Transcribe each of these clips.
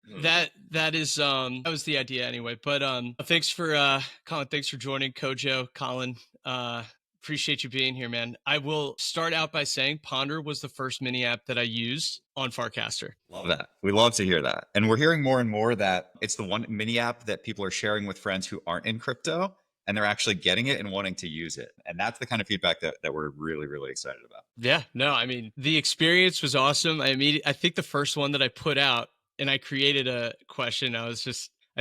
Mhm. That was the idea anyway. But thanks for Colin, thanks for joining Kojo, Colin. Uh appreciate you being here, man. I will start out by saying Ponder was the first mini app that I used on Farcaster. Love that. We love to hear that. And we're hearing more and more that it's the one mini app that people are sharing with friends who aren't in crypto and they're actually getting it and wanting to use it. And that's the kind of feedback that we're really, really excited about. Yeah, no, I mean the experience was awesome. I think the first one that I put out and I created a question. I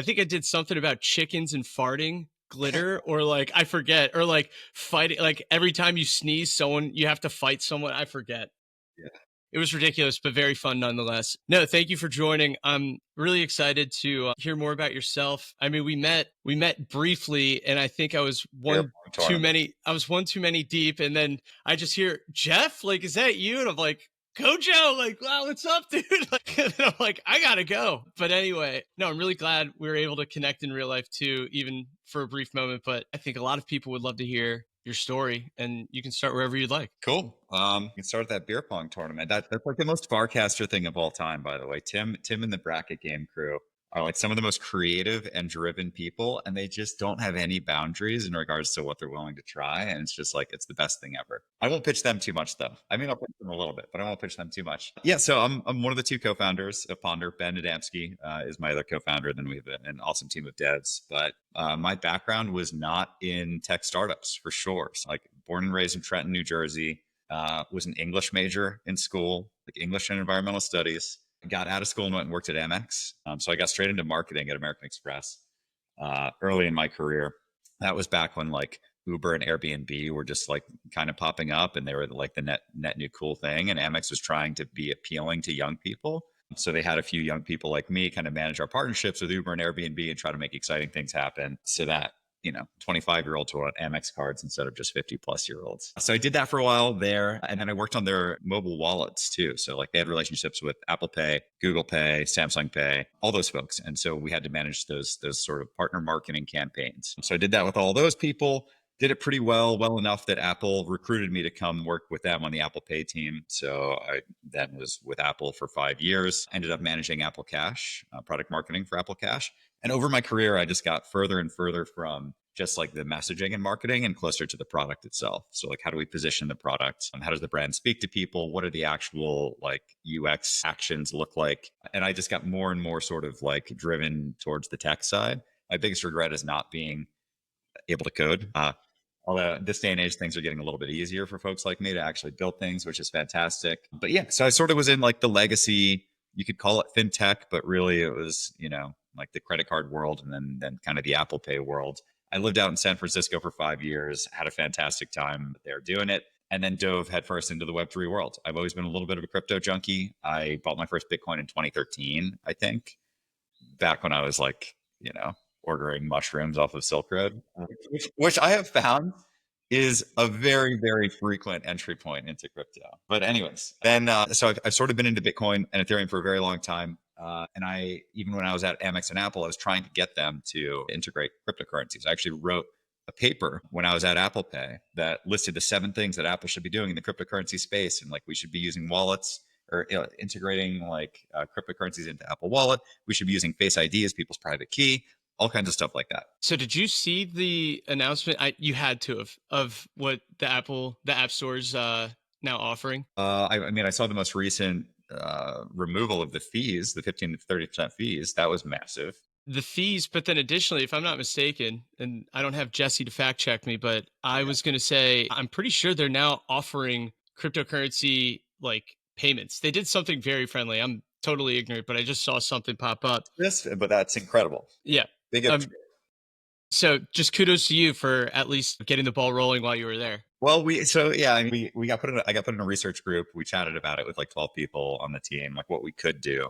think I did something about chickens and farting glitter or like I forget or like fighting like every time you sneeze someone you have to fight someone. I forget. Yeah. It was ridiculous, but very fun nonetheless. No, thank you for joining. I'm really excited to hear more about yourself. I mean, we met briefly, and I think I was Beer one pong too tournament. many. I was one too many deep, and then I just hear Jeff. Like, is that you? And I'm like, Kojo, like, wow, what's up, dude? Like, and I'm like, I gotta go. But anyway, no, I'm really glad we were able to connect in real life too, even for a brief moment. But I think a lot of people would love to hear your story, and you can start wherever you'd like. Cool. You can start that beer pong tournament. That's like the most Farcaster thing of all time, by the way. Tim and the bracket game crew are like some of the most creative and driven people, and they just don't have any boundaries in regards to what they're willing to try. And it's just like it's the best thing ever. I won't pitch them too much though. I mean, I'll pitch them a little bit, but I won't pitch them too much. Yeah, so I'm one of the two co-founders of Ponder. Ben Adamski is my other co-founder. Then we have an awesome team of devs. But my background was not in tech startups for sure. So, like born and raised in Trenton, New Jersey. Was an English major in school, like English and environmental studies. Got out of school and went and worked at Amex. So I got straight into marketing at American Express early in my career. That was back when like Uber and Airbnb were just like kind of popping up, and they were like the net new cool thing. And Amex was trying to be appealing to young people. So they had a few young people like me kind of manage our partnerships with Uber and Airbnb and try to make exciting things happen so that 25-year-olds were on Amex cards instead of just 50-plus-year-olds. So I did that for a while there. And then I worked on their mobile wallets too. So like they had relationships with Apple Pay, Google Pay, Samsung Pay, all those folks. And so we had to manage those sort of partner marketing campaigns. So I did that with all those people. Did it pretty well enough that Apple recruited me to come work with them on the Apple Pay team. So I then was with Apple for 5 years, ended up managing Apple Cash, product marketing for Apple Cash. And over my career, I just got further and further from just like the messaging and marketing and closer to the product itself. So like how do we position the product? How does the brand speak to people? What are the actual like UX actions look like? And I just got more and more sort of like driven towards the tech side. My biggest regret is not being able to code. Although this day and age, things are getting a little bit easier for folks like me to actually build things, which is fantastic. But yeah, so I sort of was in like the legacy, you could call it fintech, but really it was, like the credit card world and then kind of the Apple Pay world. I lived out in San Francisco for 5 years, had a fantastic time there doing it, and then dove headfirst into the Web3 world. I've always been a little bit of a crypto junkie. I bought my first Bitcoin in 2013, I think, back when I was like, ordering mushrooms off of Silk Road, which I have found is a very, very frequent entry point into crypto. But anyways, then so I've sort of been into Bitcoin and Ethereum for a very long time. And even when I was at Amex and Apple, I was trying to get them to integrate cryptocurrencies. I actually wrote a paper when I was at Apple Pay that listed the 7 things that Apple should be doing in the cryptocurrency space. And like we should be using wallets or integrating like cryptocurrencies into Apple Wallet. We should be using Face ID as people's private key, all kinds of stuff like that. So did you see the announcement? You had to have of what the App Store's now offering. I mean, I saw the most recent removal of the fees, the 15 to 30% fees. That was massive. The fees, but then additionally, if I'm not mistaken, and I don't have Jesse to fact check me, but I Yeah. was going to say I'm pretty sure they're now offering cryptocurrency like payments. They did something very friendly. I'm totally ignorant, but I just saw something pop up. This, but that's incredible. Yeah. Big upgrade. Um. So just kudos to you for at least getting the ball rolling while you were there. Well, I mean, we got put in. I got put in a research group. We chatted about it with like 12 people on the team, like what we could do.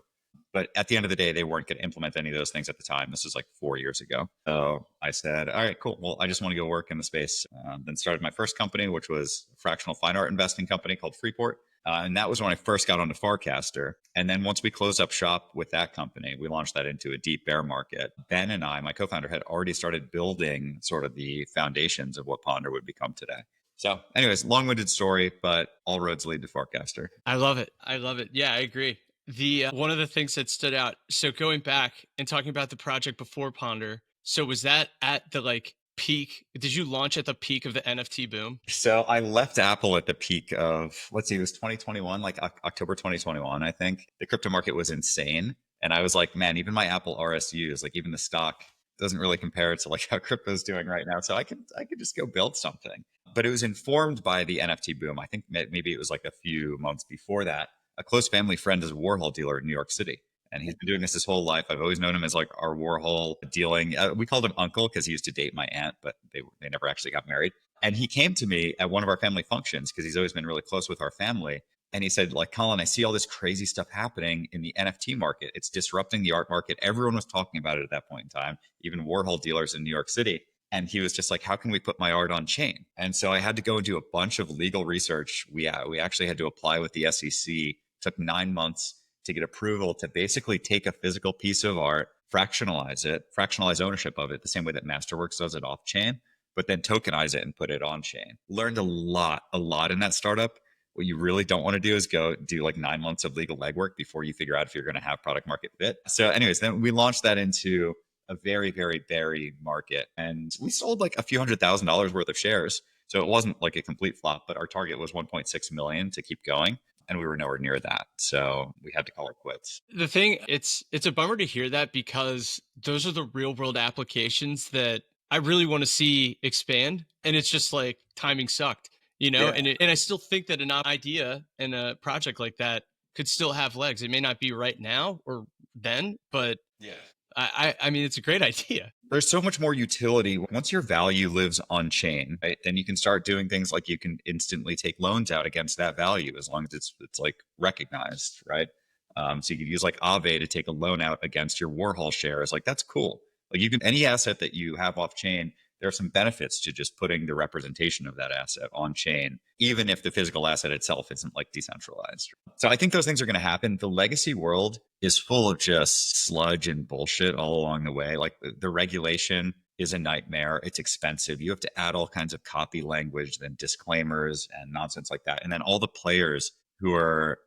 But at the end of the day, they weren't going to implement any of those things at the time. This was like 4 years ago. So I said, all right, cool. Well, I just want to go work in the space. Then started my first company, which was a fractional fine art investing company called Freeport. And that was when I first got onto Farcaster. And then once we closed up shop with that company, we launched that into a deep bear market. Ben and I, my co-founder, had already started building sort of the foundations of what Ponder would become today. So, anyways, long-winded story, but all roads lead to Farcaster. I love it. I love it. Yeah, I agree. The one of the things that stood out. So going back and talking about the project before Ponder. So was that at the like peak? Did you launch at the peak of the NFT boom? So I left Apple at the peak of, let's see, it was 2021, like October 2021, I think. The crypto market was insane. And I was like, man, even my Apple RSUs, like even the stock doesn't really compare to like how crypto's doing right now. So I could just go build something. But it was informed by the NFT boom. I think maybe it was like a few months before that. A close family friend is a Warhol dealer in New York City. And he's been doing this his whole life. I've always known him as like our Warhol dealing. We called him Uncle because he used to date my aunt, but they never actually got married. And he came to me at one of our family functions because he's always been really close with our family. And he said, like, Colin, I see all this crazy stuff happening in the NFT market. It's disrupting the art market. Everyone was talking about it at that point in time, even Warhol dealers in New York City. And he was just like, how can we put my art on chain? And so I had to go and do a bunch of legal research. We actually had to apply with the SEC. Took 9 months to get approval to basically take a physical piece of art, fractionalize it, fractionalize ownership of it, the same way that Masterworks does it off chain, but then tokenize it and put it on chain. Learned a lot in that startup. What you really don't want to do is go do like 9 months of legal legwork before you figure out if you're going to have product market fit. So, anyways, then we launched that into a very, very buried market. And we sold like a few $100,000 worth of shares. So it wasn't like a complete flop, but our target was 1.6 million to keep going. And we were nowhere near that. So we had to call it quits. The thing, it's a bummer to hear that because those are the real world applications that I really want to see expand. And it's just like timing sucked, you know? Yeah. And I still think that an idea and a project like that could still have legs. It may not be right now or then, but Yeah. I mean, it's a great idea. There's so much more utility. Once your value lives on chain, right, then you can start doing things like you can instantly take loans out against that value as long as it's like recognized, right? So you could use like Aave to take a loan out against your Warhol shares. Like that's cool. Like you can any asset that you have off chain, there are some benefits to just putting the representation of that asset on chain, even if the physical asset itself isn't like decentralized. So I think those things are going to happen. The legacy world is full of just sludge and bullshit all along the way. Like the regulation is a nightmare. It's expensive. You have to add all kinds of copy language, then disclaimers and nonsense like that. And then all the players who are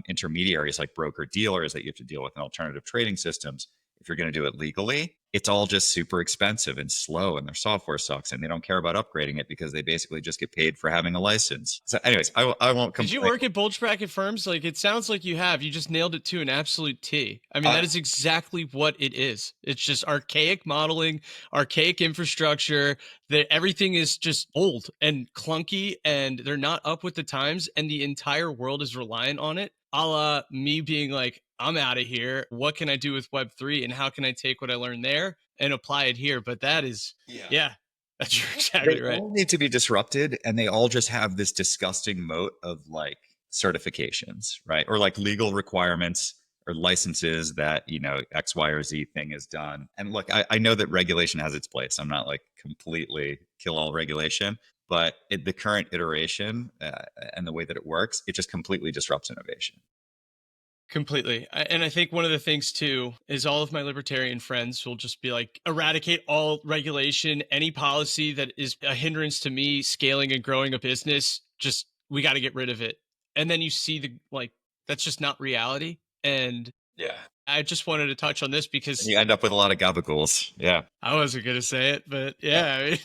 intermediaries like broker dealers that you have to deal with in alternative trading systems. If you're going to do it legally, it's all just super expensive and slow, and their software sucks, and they don't care about upgrading it because they basically just get paid for having a license. So, anyways, I won't Did you complain. work at bulge bracket firms? Like it sounds like you have. You just nailed it to an absolute T. I mean, Uh, that is exactly what it is. It's just archaic modeling, archaic infrastructure. That everything is just old and clunky, and they're not up with the times, and the entire world is reliant on it. A la me being like, I'm out of here. What can I do with Web3, and how can I take what I learned there and apply it here? But that is, yeah. yeah, that's you're They exactly right. all need to be disrupted, and they all just have this disgusting moat of like certifications, right? Or like legal requirements or licenses that, X, Y, or Z thing is done. And look, I know that regulation has its place. I'm not like completely kill all regulation, but the current iteration and the way that it works, it just completely disrupts innovation. Completely. And I think one of the things too is all of my libertarian friends will just be like, eradicate all regulation, any policy that is a hindrance to me scaling and growing a business. Just, we got to get rid of it. And then you see that's just not reality. And Yeah. I just wanted to touch on this And because you end up with a lot of gabagools. Yeah. I wasn't going to say it, but Yeah. yeah,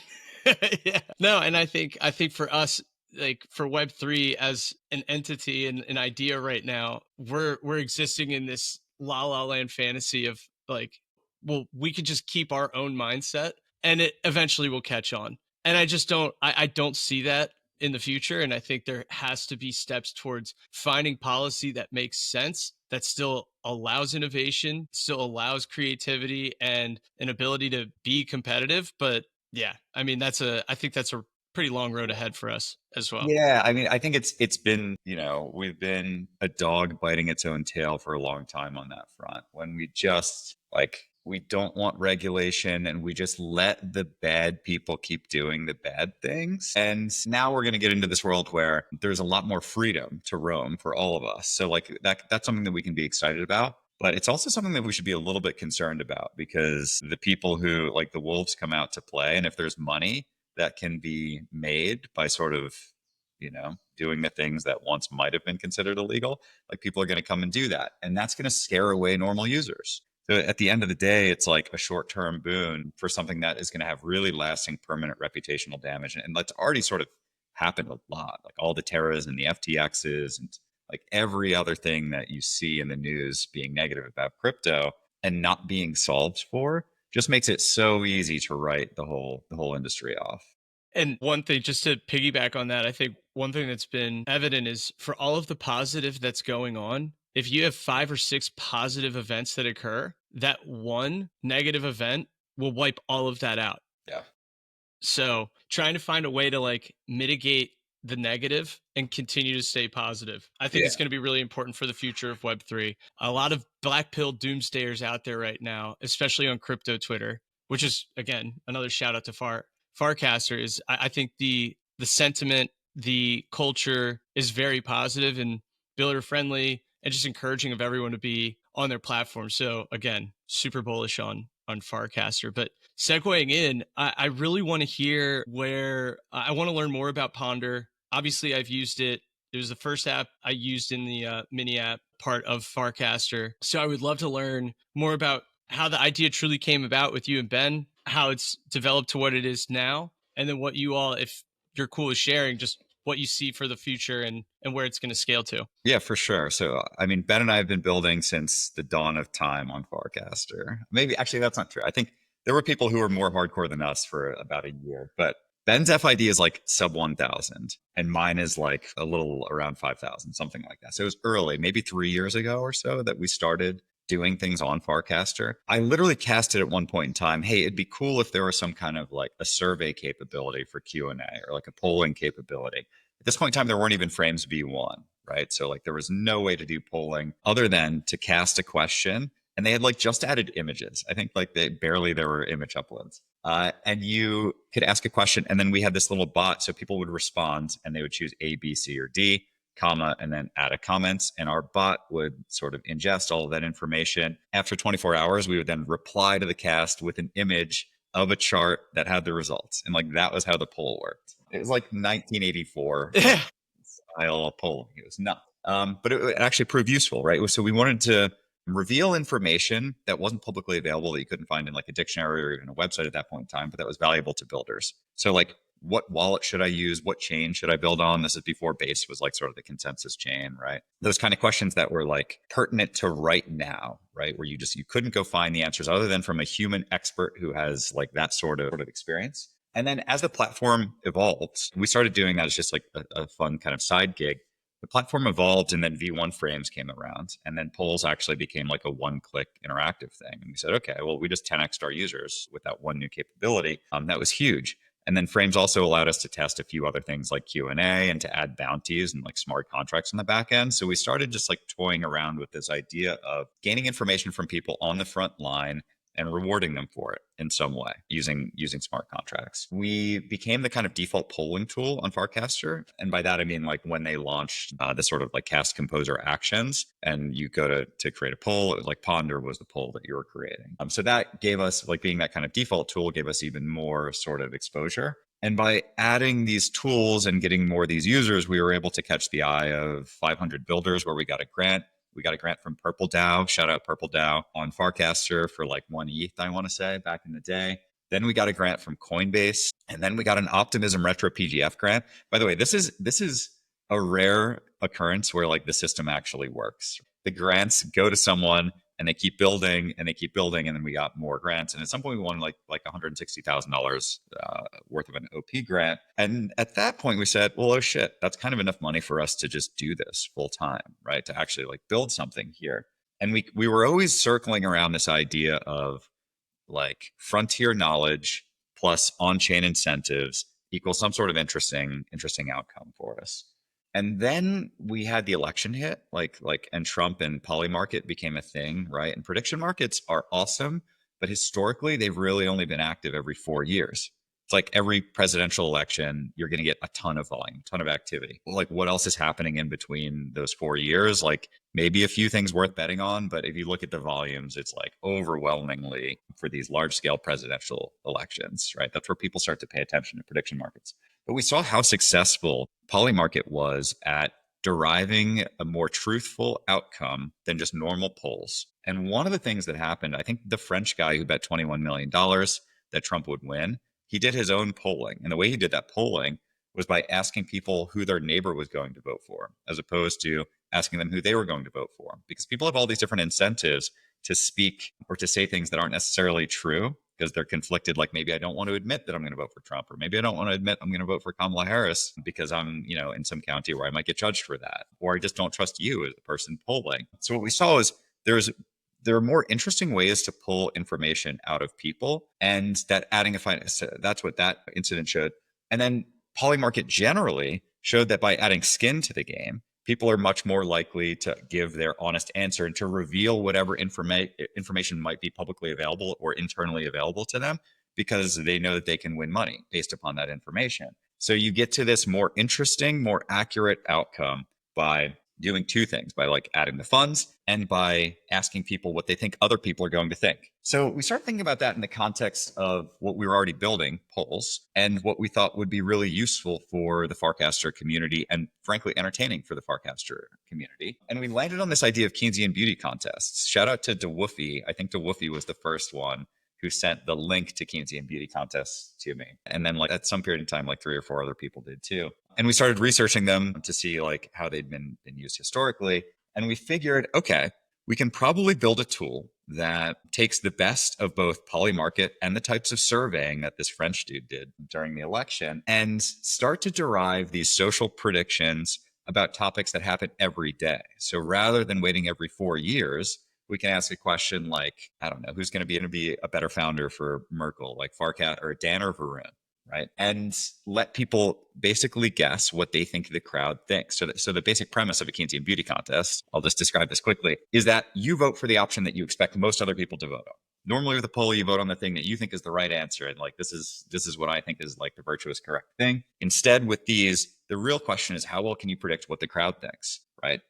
I mean, yeah. No, and I think for us, like for Web3 as an entity and an idea right now, we're existing in this la la land fantasy of like, well, we could just keep our own mindset and it eventually will catch on. And I don't see that in the future. And I think there has to be steps towards finding policy that makes sense, that still allows innovation, still allows creativity and an ability to be competitive. But yeah, I mean, I think that's a pretty long road ahead for us as well. Yeah, I mean, I think it's been, we've been a dog biting its own tail for a long time on that front. When we just like we don't want regulation and we just let the bad people keep doing the bad things. And now we're going to get into this world where there's a lot more freedom to roam for all of us. So like that's something that we can be excited about. But it's also something that we should be a little bit concerned about because the people who like the wolves come out to play, and if there's money that can be made by sort of, doing the things that once might have been considered illegal, like people are going to come and do that. And that's going to scare away normal users. So at the end of the day, it's like a short-term boon for something that is going to have really lasting permanent reputational damage. And that's already sort of happened a lot, like all the Terras and the FTXs and like every other thing that you see in the news being negative about crypto and not being solved for just makes it so easy to write the whole industry off. And one thing, just to piggyback on that, I think one thing that's been evident is for all of the positive that's going on, if you have 5 or 6 positive events that occur, that one negative event will wipe all of that out. Yeah. So trying to find a way to like mitigate the negative and continue to stay positive. I think Yeah. it's going to be really important for the future of Web3. A lot of black pill doomsdayers out there right now, especially on crypto Twitter, which is again another shout out to Farcaster. Is I think the sentiment, the culture is very positive and builder friendly and just encouraging of everyone to be on their platform. So again, super bullish on Farcaster. But segueing in, I really want to hear where I want to learn more about Ponder. Obviously, I've used it. It was the first app I used in the mini app part of Farcaster. So I would love to learn more about how the idea truly came about with you and Ben, how it's developed to what it is now, and then what you all, if you're cool with sharing, just what you see for the future and where it's going to scale to. Yeah, for sure. So, I mean, Ben and I have been building since the dawn of time on Farcaster. Maybe actually that's not true. I think there were people who were more hardcore than us for about a year, but Ben's FID is like sub 1,000 and mine is like a little around 5,000, something like that. So it was early, maybe 3 years ago or so that we started doing things on Farcaster. I literally casted at one point in time, hey, it'd be cool if there was some kind of like a survey capability for Q&A or like a polling capability. At this point in time, there weren't even frames V1, right? So like there was no way to do polling other than to cast a question. And they had like just added images. I think like there were image uploads. And you could ask a question, and then we had this little bot, so people would respond, and they would choose A, B, C, or D, comma, and then add a comment, and our bot would sort of ingest all of that information. After 24 hours, we would then reply to the cast with an image of a chart that had the results, and like that was how the poll worked. It was like 1984 Yeah. style polling. It was nuts. But it actually proved useful, right? So we wanted to reveal information that wasn't publicly available that you couldn't find in like a dictionary or even a website at that point in time, but that was valuable to builders. So like what wallet should I use? What chain should I build on? This is before Base was like sort of the consensus chain, right? Those kind of questions that were like pertinent to right now, right? Where you couldn't go find the answers other than from a human expert who has like that sort of experience. And then as the platform evolved, we started doing that as just like a fun kind of side gig. The platform evolved and then V1 frames came around and then polls actually became like a one-click interactive thing. And we said, okay, well, we just 10x our users with that one new capability. That was huge. And then frames also allowed us to test a few other things like Q&A and to add bounties and like smart contracts on the back end. So we started just like toying around with this idea of gaining information from people on the front line and rewarding them for it in some way using smart contracts. We became the kind of default polling tool on Farcaster. And by that, I mean like when they launched the sort of like cast composer actions and you go to create a poll, it was like Ponder was the poll that you were creating. So that gave us like being that kind of default tool gave us even more sort of exposure. And by adding these tools and getting more of these users, we were able to catch the eye of 500 builders where we got a grant. We got a grant from Purple DAO. Shout out Purple DAO on Farcaster for like 1 ETH, I want to say, back in the day. Then we got a grant from Coinbase, and then we got an Optimism Retro PGF grant. By the way, this is a rare occurrence where like the system actually works. The grants go to someone and they keep building and they keep building, and then we got more grants. And at some point, we won like $160,000 worth of an OP grant. And at that point, we said, "Well, oh shit, that's kind of enough money for us to just do this full time, right? To actually like build something here." And we were always circling around this idea of like frontier knowledge plus on-chain incentives equals some sort of interesting outcome for us. And then we had the election hit, and Trump and Polymarket became a thing, right? And prediction markets are awesome, but historically they've really only been active every 4 years. It's like every presidential election, you're going to get a ton of volume, a ton of activity. Like what else is happening in between those 4 years? Like maybe a few things worth betting on, but if you look at the volumes, it's like overwhelmingly for these large scale presidential elections, right? That's where people start to pay attention to prediction markets. But we saw how successful Polymarket was at deriving a more truthful outcome than just normal polls. And one of the things that happened, I think the French guy who bet $21 million that Trump would win, he did his own polling. And the way he did that polling was by asking people who their neighbor was going to vote for, as opposed to asking them who they were going to vote for. Because people have all these different incentives to speak or to say things that aren't necessarily true because they're conflicted. Like maybe I don't want to admit that I'm going to vote for Trump, or maybe I don't want to admit I'm going to vote for Kamala Harris because I'm, in some county where I might get judged for that, or I just don't trust you as a person polling. So what we saw is there are more interesting ways to pull information out of people, and that adding a finance, that's what that incident showed. And then Polymarket generally showed that by adding skin to the game, people are much more likely to give their honest answer and to reveal whatever information might be publicly available or internally available to them, because they know that they can win money based upon that information. So you get to this more interesting, more accurate outcome by doing two things, by like adding the funds and by asking people what they think other people are going to think. So we start thinking about that in the context of what we were already building, polls, and what we thought would be really useful for the Farcaster community and frankly entertaining for the Farcaster community. And we landed on this idea of Keynesian beauty contests. Shout out to DeWoofy. I think DeWoofy was the first one who sent the link to Keynesian beauty contests to me. And then like at some period in time, like 3 or 4 other people did too. And we started researching them to see like how they'd been used historically. And we figured, okay, we can probably build a tool that takes the best of both Polymarket and the types of surveying that this French dude did during the election and start to derive these social predictions about topics that happen every day. So rather than waiting every 4 years, we can ask a question like, I don't know, who's going to be a better founder for Merkel, like Farcat or Dan or Varun, right? And let people basically guess what they think the crowd thinks. So the basic premise of a Keynesian beauty contest, I'll just describe this quickly, is that you vote for the option that you expect most other people to vote on. Normally with a poll, you vote on the thing that you think is the right answer. And like, this is what I think is like the virtuous correct thing. Instead, with these, the real question is how well can you predict what the crowd thinks, right?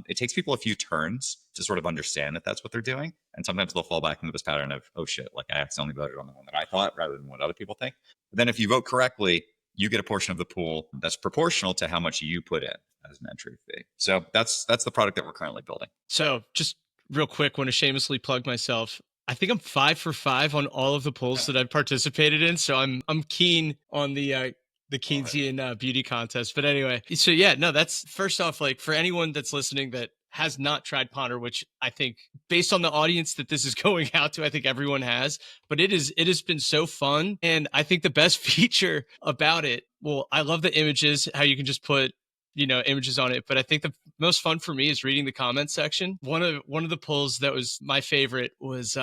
It takes people a few turns to sort of understand that that's what they're doing. And sometimes they'll fall back into this pattern of, oh shit, like I accidentally voted on the one that I thought rather than what other people think. But then if you vote correctly, you get a portion of the pool that's proportional to how much you put in as an entry fee. So that's the product that we're currently building. So just real quick, want to shamelessly plug myself. I think I'm 5 for 5 on all of the polls that I've participated in. So I'm keen on the Keynesian beauty contest. But anyway, so yeah, no, that's first off, like for anyone that's listening that has not tried Ponder, which I think based on the audience that this is going out to, I think everyone has, but it has been so fun. And I think the best feature about it, well, I love the images, how you can just put images on it, but I think the most fun for me is reading the comment section. One of the polls that was my favorite was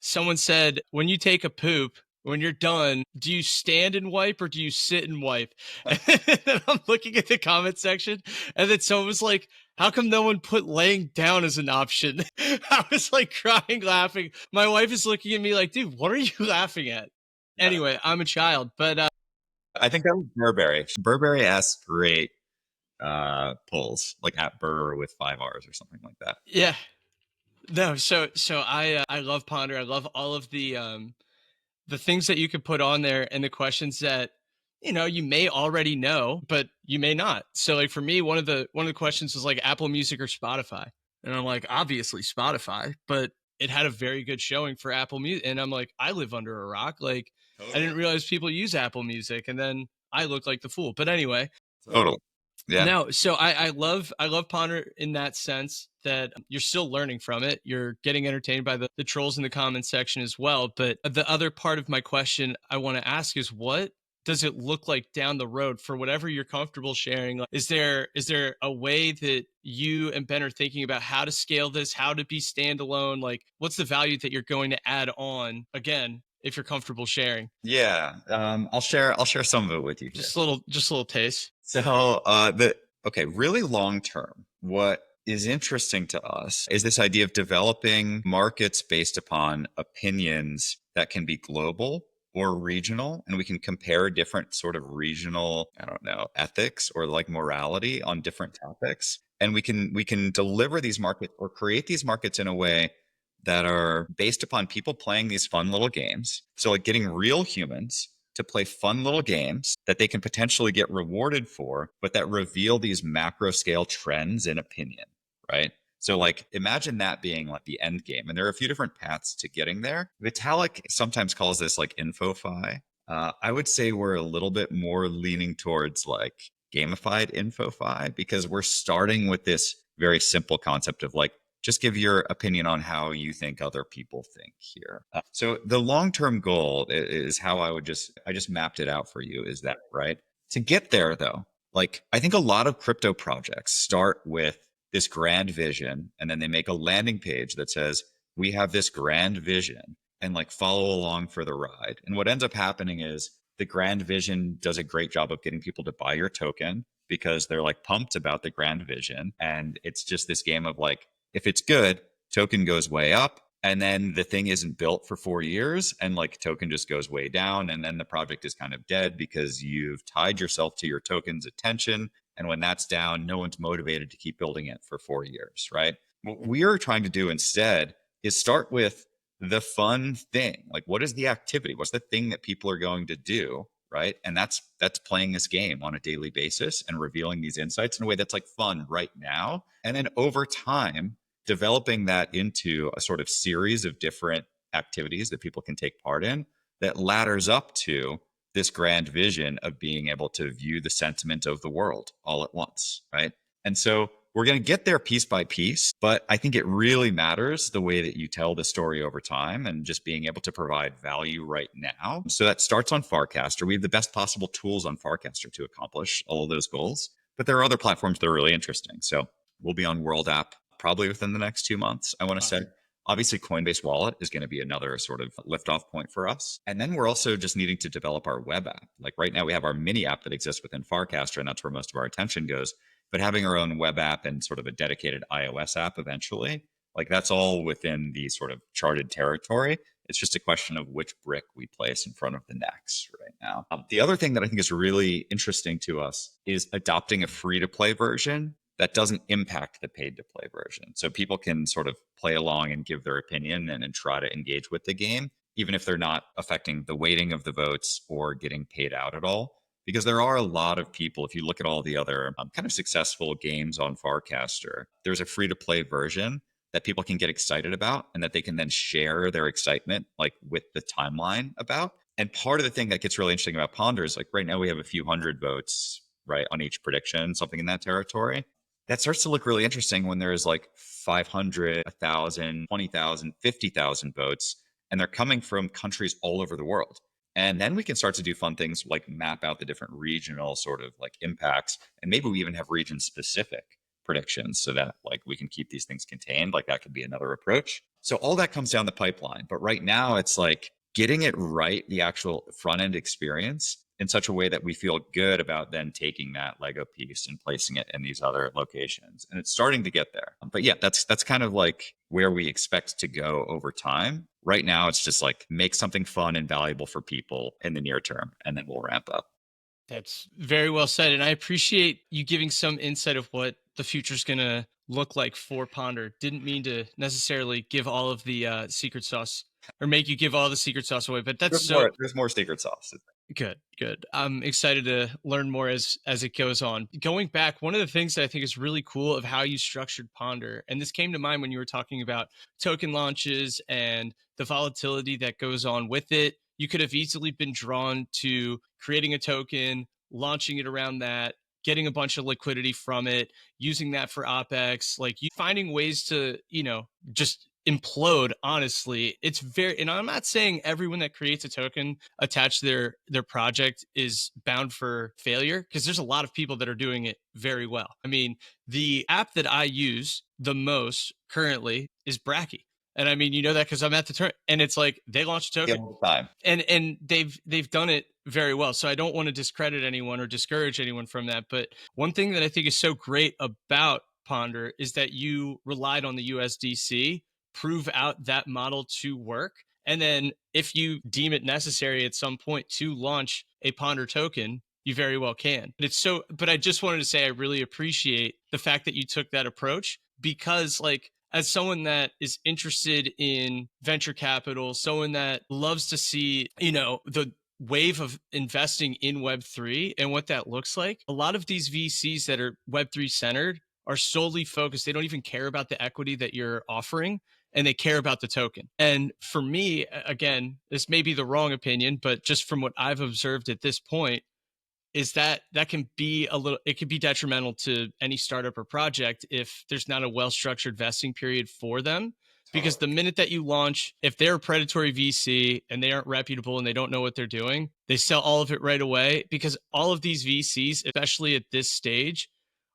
someone said, when you take a poop, when you're done, do you stand and wipe or do you sit and wipe? And I'm looking at the comment section, and then someone was like, how come no one put laying down as an option? I was like crying, laughing. My wife is looking at me like, dude, what are you laughing at? Anyway, I'm a child, but I think that was Burberry. Burberry asks great polls, like at Burr with 5 R's or something like that. yeah. No, so I love Ponder. I love all of the things that you could put on there and the questions that you may already know, but you may not. So like for me, one of the questions was like Apple Music or Spotify, and I'm like, obviously Spotify, but it had a very good showing for Apple Music, and I'm like, I live under a rock. Like I didn't realize people use Apple Music, and then I look like the fool. But anyway, Totally. Yeah. no, so I love Ponder in that sense that you're still learning from it. You're getting entertained by the trolls in the comments section as well. But the other part of my question I want to ask is, what does it look like down the road for whatever you're comfortable sharing? Like, is there a way that you and Ben are thinking about how to scale this, how to be standalone? Like, what's the value that you're going to add on, again, if you're comfortable sharing? Yeah. I'll share some of it with you. Just a little taste. So really long term, what is interesting to us is this idea of developing markets based upon opinions that can be global or regional, and we can compare different sort of regional, I don't know, ethics or like morality on different topics. And we can deliver these markets or create these markets in a way that are based upon people playing these fun little games. So like getting real humans to play fun little games that they can potentially get rewarded for, but that reveal these macro scale trends in opinion, right? So, like, imagine that being like the end game. And there are a few different paths to getting there. Vitalik sometimes calls this like infofi. I would say we're a little bit more leaning towards like gamified infofi because we're starting with this very simple concept of like, just give your opinion on how you think other people think here. So the long-term goal is how I just mapped it out for you is that, right? To get there though, like I think a lot of crypto projects start with this grand vision and then they make a landing page that says, we have this grand vision and like follow along for the ride. And what ends up happening is the grand vision does a great job of getting people to buy your token because they're like pumped about the grand vision. And it's just this game of like, if it's good, token goes way up. And then the thing isn't built for 4 years and like token just goes way down. And then the project is kind of dead because you've tied yourself to your token's attention. And when that's down, no one's motivated to keep building it for 4 years, right? What we are trying to do instead is start with the fun thing. Like, what is the activity? What's the thing that people are going to do? Right. And that's playing this game on a daily basis and revealing these insights in a way that's like fun right now. And then over time, developing that into a sort of series of different activities that people can take part in that ladders up to this grand vision of being able to view the sentiment of the world all at once, right? And so we're going to get there piece by piece, but I think it really matters the way that you tell the story over time and just being able to provide value right now. So that starts on Farcaster. We have the best possible tools on Farcaster to accomplish all of those goals, but there are other platforms that are really interesting. So we'll be on World App probably within the next 2 months, I want to say. Obviously, Coinbase Wallet is going to be another sort of liftoff point for us. And then we're also just needing to develop our web app. Like right now, we have our mini app that exists within Farcaster, and that's where most of our attention goes. But having our own web app and sort of a dedicated iOS app eventually, like that's all within the sort of charted territory. It's just a question of which brick we place in front of the next right now. The other thing that I think is really interesting to us is adopting a free to play version that doesn't impact the paid to play version. So people can sort of play along and give their opinion and try to engage with the game, even if they're not affecting the weighting of the votes or getting paid out at all. Because there are a lot of people, if you look at all the other kind of successful games on Farcaster, there's a free to play version that people can get excited about and that they can then share their excitement like with the timeline about. And part of the thing that gets really interesting about Ponder is like right now we have a few hundred votes, right, on each prediction, something in that territory. That starts to look really interesting when there's like 500, 1,000, 20,000, 50,000 votes, and they're coming from countries all over the world. And then we can start to do fun things like map out the different regional sort of like impacts. And maybe we even have region specific predictions so that like we can keep these things contained. Like that could be another approach. So all that comes down the pipeline. But right now it's like getting it right, the actual front end experience in such a way that we feel good about then taking that Lego piece and placing it in these other locations. And it's starting to get there. But yeah, that's kind of like where we expect to go over time. Right now, it's just like make something fun and valuable for people in the near term, and then we'll ramp up. That's very well said. And I appreciate you giving some insight of what the future's going to look like for Ponder. Didn't mean to necessarily give all of the secret sauce or make you give all the secret sauce away, but that's so There's more secret sauce. good. Good. I'm excited to learn more as it goes on. Going back, one of the things that I think is really cool of how you structured Ponder, and this came to mind when you were talking about token launches and the volatility that goes on with it. You could have easily been drawn to creating a token, launching it around that, getting a bunch of liquidity from it, using that for OpEx, like you finding ways to, just implode. Honestly, it's very, and I'm not saying everyone that creates a token attached to their project is bound for failure, because there's a lot of people that are doing it very well. I mean, the app that I use the most currently is Bracky. And I mean, you know that because I'm at the turn, and it's like they launched a The token, whole time. and they've done it very well. So I don't want to discredit anyone or discourage anyone from that. But one thing that I think is so great about Ponder is that you relied on the USDC, prove out that model to work, and then if you deem it necessary at some point to launch a Ponder token, you very well can. But I just wanted to say I really appreciate the fact that you took that approach, because like as someone that is interested in venture capital, someone that loves to see, the wave of investing in Web3 and what that looks like, a lot of these VCs that are Web3 centered are solely focused. They don't even care about the equity that you're offering, and they care about the token. And for me, again, this may be the wrong opinion, but just from what I've observed at this point, is that that can be a little, it could be detrimental to any startup or project if there's not a well structured vesting period for them. Because Totally. the minute that you launch, if they're a predatory VC and they aren't reputable and they don't know what they're doing, they sell all of it right away. Because all of these VCs, especially at this stage,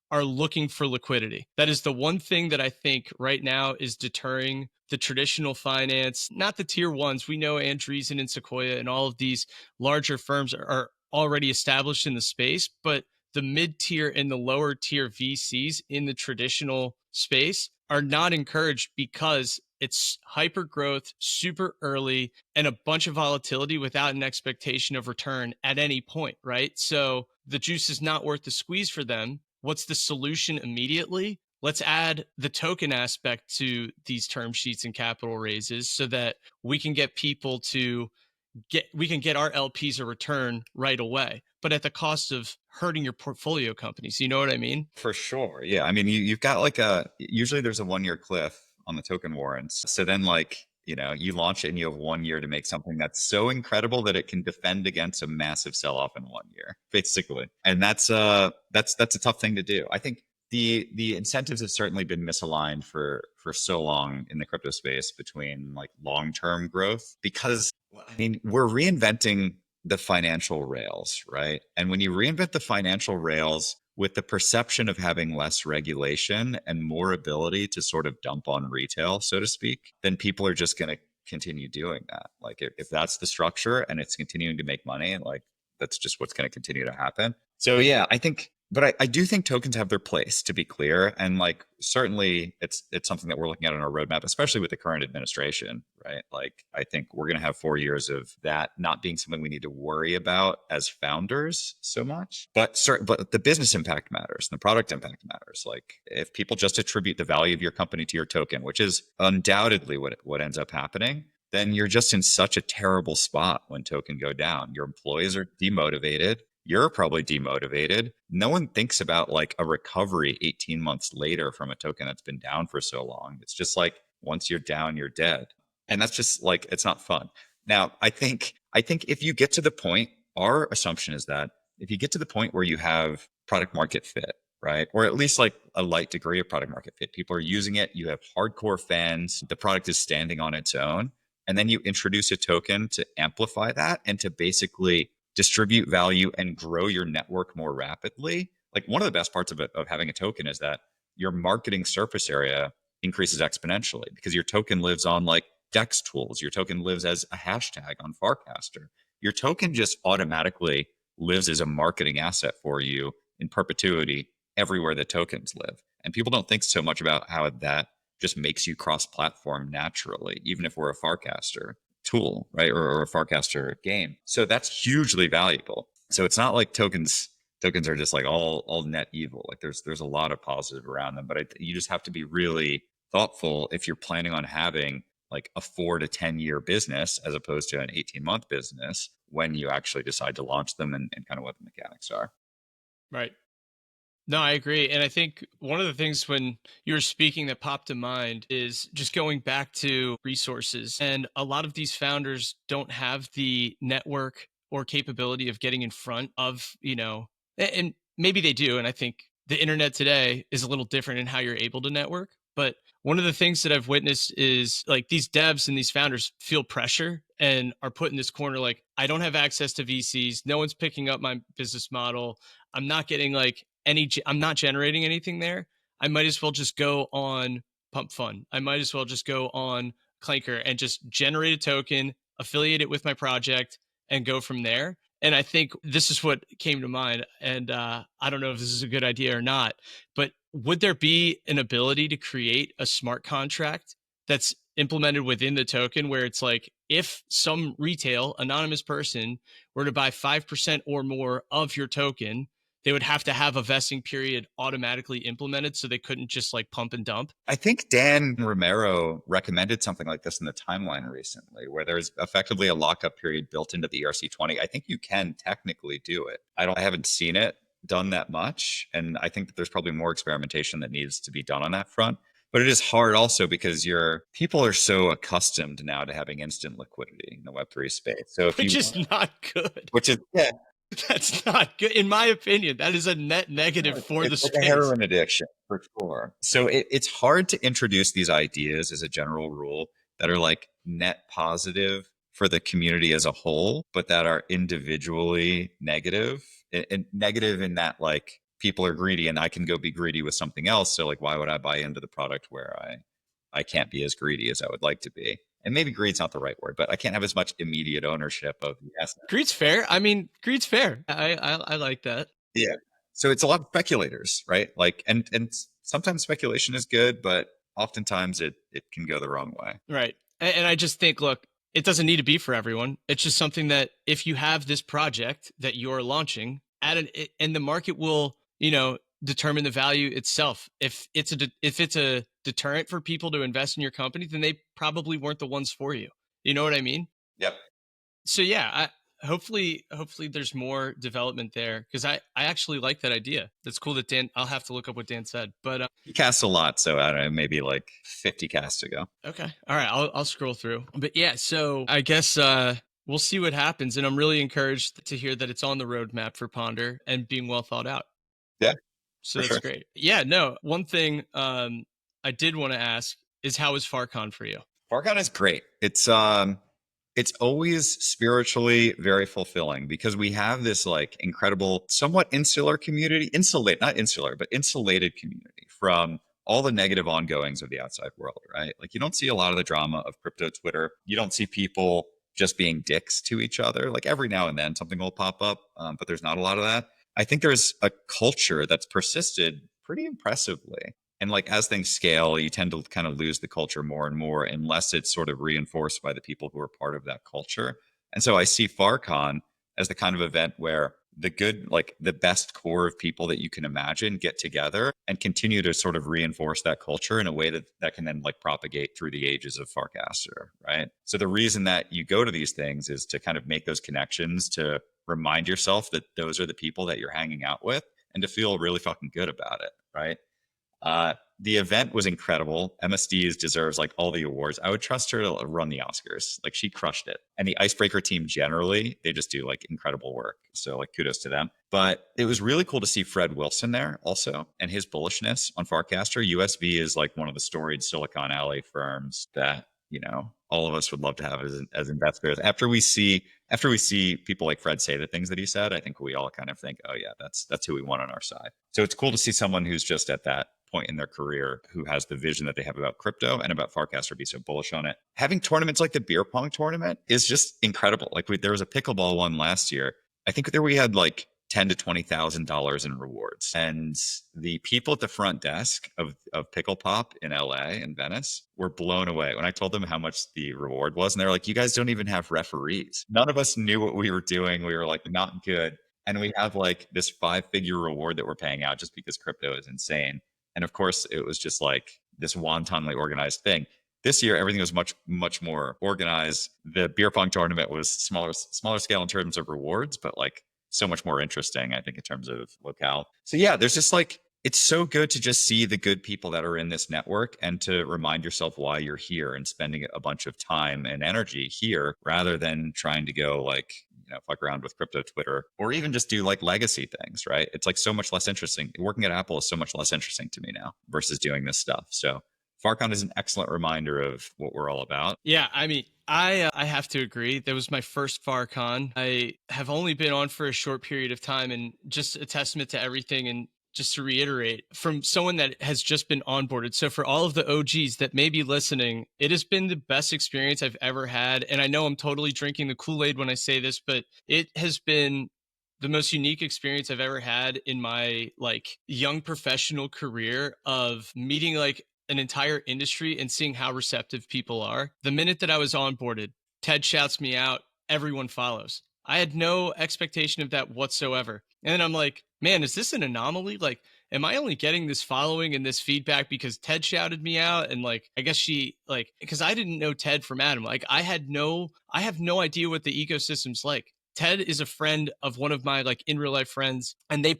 are looking for liquidity. That is the one thing that I think right now is deterring the traditional finance, not the tier ones. We know Andreessen and Sequoia and all of these larger firms are already established in the space, but the mid tier and the lower tier VCs in the traditional space are not encouraged because it's hyper growth, super early, and a bunch of volatility without an expectation of return at any point, right? So the juice is not worth the squeeze for them. What's the solution immediately? Let's add the token aspect to these term sheets and capital raises so that we can get people to we can get our LPs a return right away, but at the cost of hurting your portfolio companies. You know what I mean? For sure. Yeah. I mean, you've got like usually there's a 1 year cliff on the token warrants. So then, like, you launch it and you have 1 year to make something that's so incredible that it can defend against a massive sell off in 1 year, basically. And that's a tough thing to do. I think the incentives have certainly been misaligned for so long in the crypto space between like long term growth because I mean, we're reinventing the financial rails, right? And when you reinvent the financial rails with the perception of having less regulation and more ability to sort of dump on retail, so to speak, then people are just going to continue doing that. Like if that's the structure and it's continuing to make money, like that's just what's going to continue to happen. So yeah, I think but I do think tokens have their place, to be clear. And like certainly it's something that we're looking at on our roadmap, especially with the current administration, right? Like I think we're gonna have 4 years of that not being something we need to worry about as founders so much. But the business impact matters, the product impact matters. Like if people just attribute the value of your company to your token, which is undoubtedly what ends up happening, then you're just in such a terrible spot when token go down. Your employees are demotivated. You're probably demotivated. No one thinks about like a recovery 18 months later from a token that's been down for so long. It's just like once you're down, you're dead. And that's just like it's not fun. Now, I think if you get to the point, our assumption is that if you get to the point where you have product market fit, right? Or at least like a light degree of product market fit. People are using it, you have hardcore fans, the product is standing on its own, and then you introduce a token to amplify that and to basically distribute value and grow your network more rapidly. Like one of the best parts of having a token is that your marketing surface area increases exponentially because your token lives on like Dex tools. Your token lives as a hashtag on Farcaster. Your token just automatically lives as a marketing asset for you in perpetuity everywhere the tokens live. And people don't think so much about how that just makes you cross platform naturally, even if we're a Farcaster tool, right? Or a Farcaster game. So that's hugely valuable. So it's not like tokens are just like all net evil. Like there's a lot of positive around them, but you just have to be really thoughtful if you're planning on having like a 4 to 10 year business as opposed to an 18-month business when you actually decide to launch them and kind of what the mechanics are. Right. No, I agree. And I think one of the things when you were speaking that popped to mind is just going back to resources. And a lot of these founders don't have the network or capability of getting in front of, and maybe they do. And I think the internet today is a little different in how you're able to network. But one of the things that I've witnessed is like these devs and these founders feel pressure and are put in this corner like, I don't have access to VCs. No one's picking up my business model. I'm not getting like I'm not generating anything there. I might as well just go on Pump Fun. I might as well just go on Clanker and just generate a token, affiliate it with my project, and go from there. And I think this is what came to mind. And I don't know if this is a good idea or not, but would there be an ability to create a smart contract that's implemented within the token where it's like if some retail anonymous person were to buy 5% or more of your token, they would have to have a vesting period automatically implemented so they couldn't just like pump and dump. I think Dan Romero recommended something like this in the timeline recently, where there's effectively a lockup period built into the ERC20. I think you can technically do it. I haven't seen it done that much, and I think that there's probably more experimentation that needs to be done on that front. But it is hard also because your people are so accustomed now to having instant liquidity in the Web3 space. So if Which you, is not good. which is yeah, That's not good. In my opinion, that is a net no, negative for the it's like a space. heroin addiction for sure. So it's hard to introduce these ideas as a general rule that are like net positive for the community as a whole, but that are individually negative and negative in that like people are greedy and I can go be greedy with something else. So like, why would I buy into the product where I can't be as greedy as I would like to be? And maybe greed's not the right word, but I can't have as much immediate ownership of the asset. Greed's fair. I mean, greed's fair. I like that. Yeah. So it's a lot of speculators, right? Like, and sometimes speculation is good, but oftentimes it can go the wrong way. Right. And I just think, look, it doesn't need to be for everyone. It's just something that if you have this project that you're launching at and the market will, determine the value itself. If it's a deterrent for people to invest in your company, then they probably weren't the ones for you. You know what I mean? Yep. So yeah, hopefully there's more development there because I actually like that idea. That's cool that Dan. I'll have to look up what Dan said, but He casts a lot, so I don't know, maybe like 50 casts ago. okay, all right, I'll scroll through. But yeah, so I guess we'll see what happens, and I'm really encouraged to hear that it's on the roadmap for Ponder and being well thought out. Yeah, So for that's sure. great. Yeah, no, one thing I did want to ask is how is FarCon for you? Farcon is great. It's always spiritually very fulfilling because we have this like incredible, somewhat insular community, insulate, not insular, but insulated community from all the negative ongoings of the outside world, right? Like you don't see a lot of the drama of crypto Twitter. You don't see people just being dicks to each other. Like every now and then something will pop up, but there's not a lot of that. I think there's a culture that's persisted pretty impressively. And like as things scale, you tend to kind of lose the culture more and more unless it's sort of reinforced by the people who are part of that culture. And so I see FarCon as the kind of event where the good, like the best core of people that you can imagine get together and continue to sort of reinforce that culture in a way that can then like propagate through the ages of Farcaster, right? So the reason that you go to these things is to kind of make those connections, to remind yourself that those are the people that you're hanging out with and to feel really fucking good about it, right? The event was incredible. MSDs deserves like all the awards. I would trust her to run the Oscars. Like she crushed it. And the Icebreaker team generally, they just do like incredible work. So like kudos to them. But it was really cool to see Fred Wilson there also and his bullishness on Farcaster. USV is like one of the storied Silicon Alley firms that, all of us would love to have as investors. After we see people like Fred say the things that he said, I think we all kind of think, oh yeah, that's who we want on our side. So it's cool to see someone who's just at that point in their career who has the vision that they have about crypto and about Farcaster be so bullish on it. Having tournaments like the beer pong tournament is just incredible. Like there was a pickleball one last year. I think there we had like $10,000 to $20,000 in rewards, and the people at the front desk of Pickle Pop in LA and Venice were blown away when I told them how much the reward was, and they're like, "You guys don't even have referees." None of us knew what we were doing. We were like not good, and we have like this 5-figure reward that we're paying out just because crypto is insane. And of course, it was just like this wantonly organized thing. This year, everything was much, much more organized. The beer pong tournament was smaller scale in terms of rewards, but like so much more interesting, I think, in terms of locale. So yeah, there's just like, it's so good to just see the good people that are in this network and to remind yourself why you're here and spending a bunch of time and energy here rather than trying to go like, fuck around with crypto Twitter or even just do like legacy things, right? It's like so much less interesting. Working at Apple is so much less interesting to me now versus doing this stuff. So FarCon is an excellent reminder of what we're all about. Yeah, I mean, I have to agree. That was my first FarCon. I have only been on for a short period of time, and just a testament to everything. And just to reiterate, from someone that has just been onboarded. So for all of the OGs that may be listening, it has been the best experience I've ever had. And I know I'm totally drinking the Kool-Aid when I say this, but it has been the most unique experience I've ever had in my like young professional career of meeting like an entire industry and seeing how receptive people are. The minute that I was onboarded, Ted shouts me out, everyone follows. I had no expectation of that whatsoever. And then I'm like, man, is this an anomaly? Like, am I only getting this following and this feedback because Ted shouted me out? And like, I guess she like, because I didn't know Ted from Adam. Like, I have no idea what the ecosystem's like. Ted is a friend of one of my like in real life friends, and they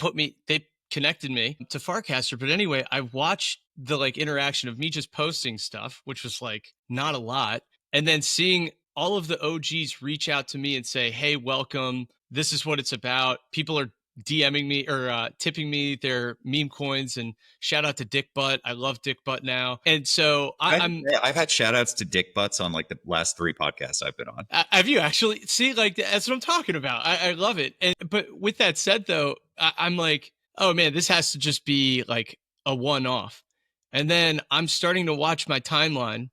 connected me to Farcaster. But anyway, I watched the like interaction of me just posting stuff, which was like not a lot, and then seeing all of the OGs reach out to me and say, "Hey, welcome. This is what it's about." People are DMing me or tipping me their meme coins, and shout out to Dick Butt. I love Dick Butt now. And so I'm I've had shout outs to dick butts on like the last 3 podcasts I've been on. have you actually see like that's what I'm talking about. I love it. And but with that said though, I'm like, oh man, this has to just be like a one off. And then I'm starting to watch my timeline,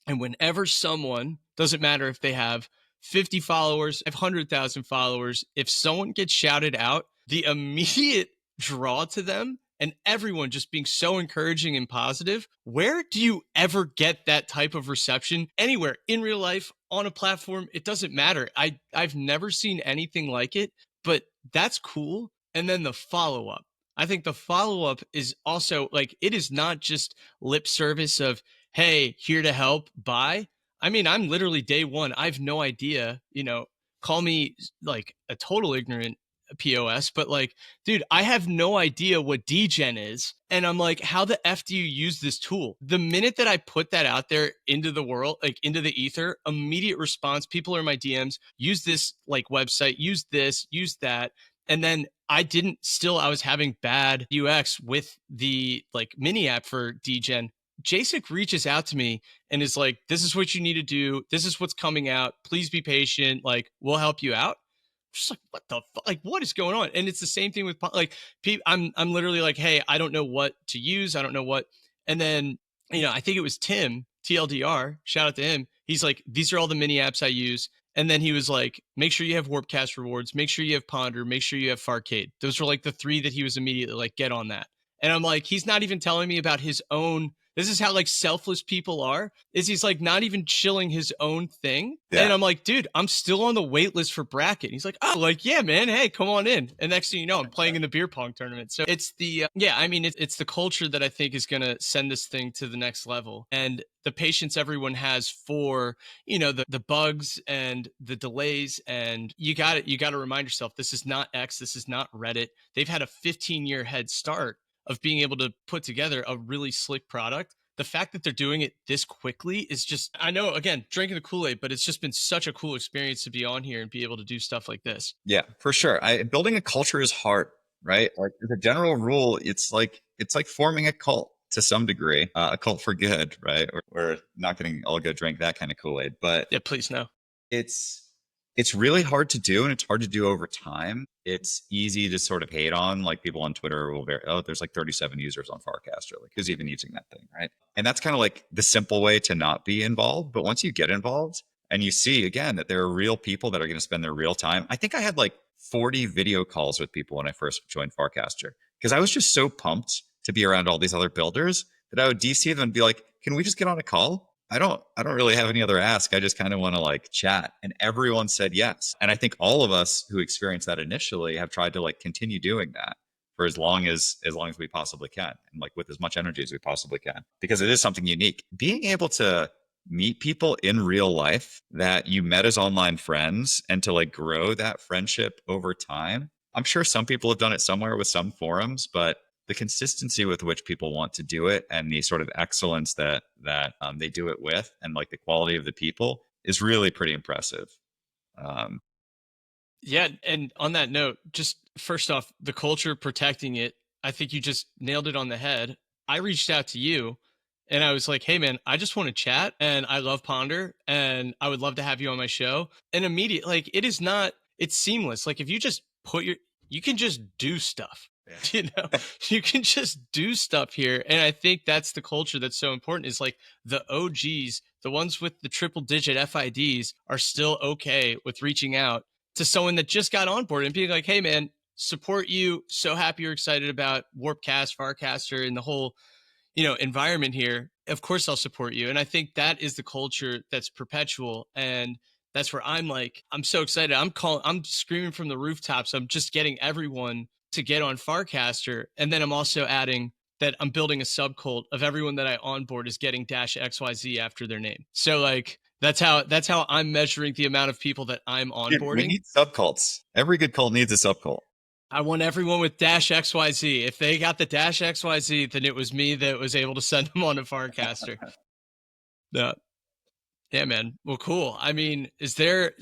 and whenever someone, doesn't matter if they have 50 followers, 500,000 followers, if someone gets shouted out, the immediate draw to them and everyone just being so encouraging and positive. Where do you ever get that type of reception anywhere in real life on a platform? It doesn't matter. I've never seen anything like it, but that's cool. And then the follow up. I think the follow up is also like it is not just lip service of hey, here to help, bye. I mean, I'm literally day one. I have no idea, call me like a total ignorant POS, but like, dude, I have no idea what DGen is. And I'm like, how the F do you use this tool? The minute that I put that out there into the world, like into the ether, immediate response, people are in my DMs, use this like website, use this, use that. And then I was having bad UX with the like mini app for DGen. Jacek reaches out to me and is like, "This is what you need to do. This is what's coming out. Please be patient. Like, we'll help you out." Just like, what the fuck? Like, what is going on? And it's the same thing with like, I'm literally like, "Hey, I don't know what to use. I don't know what." And then, I think it was Tim TLDR. Shout out to him. He's like, "These are all the mini apps I use." And then he was like, "Make sure you have Warpcast rewards. Make sure you have Ponder. Make sure you have Farcade." Those were like the three that he was immediately like, "Get on that." And I'm like, he's not even telling me about his own. This is how like selfless people are. Is he's like not even chilling his own thing. Yeah. And I'm like, dude, I'm still on the wait list for bracket. He's like, oh, like, yeah, man. Hey, come on in. And next thing you know, I'm playing in the beer pong tournament. So it's the, yeah, I mean, it's the culture that I think is going to send this thing to the next level. And the patience everyone has for, the bugs and the delays. And you got to remind yourself, this is not X. This is not Reddit. They've had a 15-year head start of being able to put together a really slick product. The fact that they're doing it this quickly is just, I know, again, drinking the Kool-Aid, but it's just been such a cool experience to be on here and be able to do stuff like this. Yeah, for sure. Building a culture is hard, right? Like as a general rule, it's like forming a cult to some degree, a cult for good, right? We're not getting all go drink that kind of Kool-Aid, but Yeah, please no. it's it's really hard to do, and it's hard to do over time. It's easy to sort of hate on, like people on Twitter will very, oh, there's like 37 users on Farcaster. Like, who's even using that thing, right? And that's kind of like the simple way to not be involved. But once you get involved and you see again that there are real people that are going to spend their real time, I think I had like 40 video calls with people when I first joined Farcaster because I was just so pumped to be around all these other builders that I would DC them and be like, can we just get on a call? I don't really have any other ask. I just kind of want to like chat. And everyone said yes. And I think all of us who experienced that initially have tried to like continue doing that for as long as we possibly can and like with as much energy as we possibly can because it is something unique. Being able to meet people in real life that you met as online friends and to like grow that friendship over time. I'm sure some people have done it somewhere with some forums, but the consistency with which people want to do it and the sort of excellence that they do it with and like the quality of the people is really pretty impressive. Um, Yeah, and on that note, just first off, the culture protecting it, I think you just nailed it on the head. I reached out to you and I was like, "Hey man, I just want to chat and I love Ponder and I would love to have you on my show." And immediate like it is not it's seamless. Like if you just you can just do stuff. You know, you can just do stuff here. And I think that's the culture that's so important is like the OGs, the ones with the triple digit FIDs are still okay with reaching out to someone that just got on board and being like, "Hey man, support you. So happy you're excited about Warpcast, Farcaster, and the whole, environment here. Of course I'll support you." And I think that is the culture that's perpetual. And that's where I'm like, I'm so excited. I'm screaming from the rooftops. I'm just getting everyone to get on Farcaster. And then I'm also adding that I'm building a subcult of everyone that I onboard is getting dash XYZ after their name. So like that's how I'm measuring the amount of people that I'm Dude, we onboarding. need subcults. Every good cult needs a subcult. I want everyone with dash XYZ. If they got the dash XYZ, then it was me that was able to send them on to Farcaster. Yeah. Yeah, man. Well, cool. I mean, is there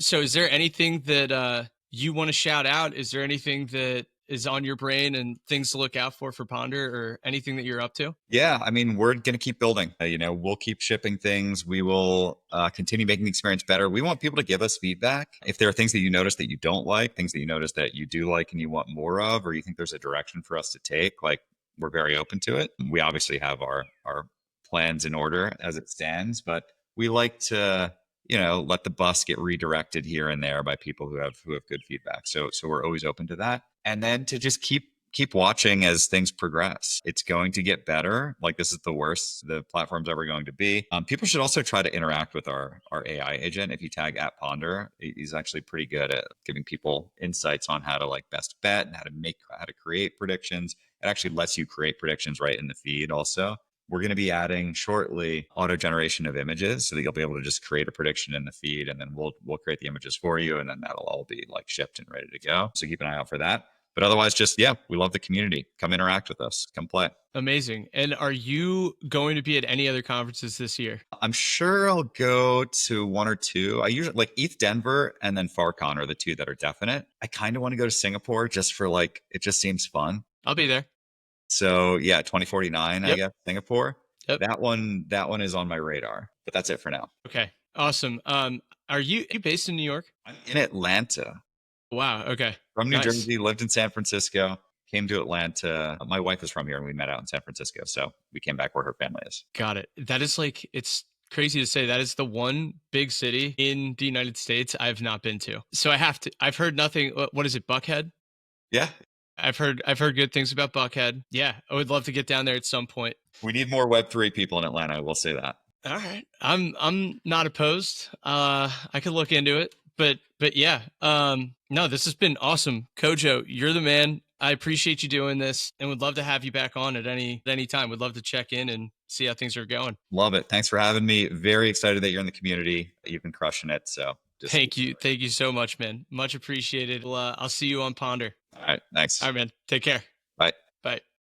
anything that you want to shout out? Is there anything that is on your brain and things to look out for Ponder or anything that you're up to? Yeah, I mean, we're going to keep building. We'll keep shipping things. We will continue making the experience better. We want people to give us feedback. If there are things that you notice that you don't like, things that you notice that you do like and you want more of, or you think there's a direction for us to take, like we're very open to it. We obviously have our plans in order as it stands, but we like to let the bus get redirected here and there by people who have good feedback. So we're always open to that, and then to just keep watching as things progress. It's going to get better. Like, this is the worst the platform's ever going to be. People should also try to interact with our AI agent. If you tag at Ponder, he's actually pretty good at giving people insights on how to like best bet and how to create predictions. It actually lets you create predictions right in the feed also. We're going to be adding shortly auto generation of images so that you'll be able to just create a prediction in the feed, and then we'll create the images for you, and then that'll all be like shipped and ready to go. So keep an eye out for that. But otherwise, just yeah, we love the community. Come interact with us. Come play. Amazing. And are you going to be at any other conferences this year? I'm sure I'll go to one or two. I usually like ETH Denver and then FarCon are the two that are definite. I kind of want to go to Singapore just for like it just seems fun. I'll be there. So yeah, 2049, I Yep. guess Singapore. Yep. That one is on my radar. But that's it for now. Okay. Awesome. Are you based in New York? I'm in Atlanta. Wow. Okay. From New Nice. Jersey, lived in San Francisco, came to Atlanta. My wife is from here and we met out in San Francisco. So we came back where her family is. Got it. That is like it's crazy to say that is the one big city in the United States I've not been to. So I have to. I've heard nothing. What is it? Buckhead. Yeah. I've heard good things about Buckhead. Yeah, I would love to get down there at some point. We need more Web3 people in Atlanta. I will say that. All right. I'm not opposed. I could look into it. But yeah. No, this has been awesome. Kojo, you're the man. I appreciate you doing this and would love to have you back on at any time. Would love to check in and see how things are going. Love it. Thanks for having me. Very excited that you're in the community. You've been crushing it. So just Thank you. Thank you so much, man. Much appreciated. Well, I'll see you on Ponder. all right. Thanks. All right, man. Take care. Bye. Bye.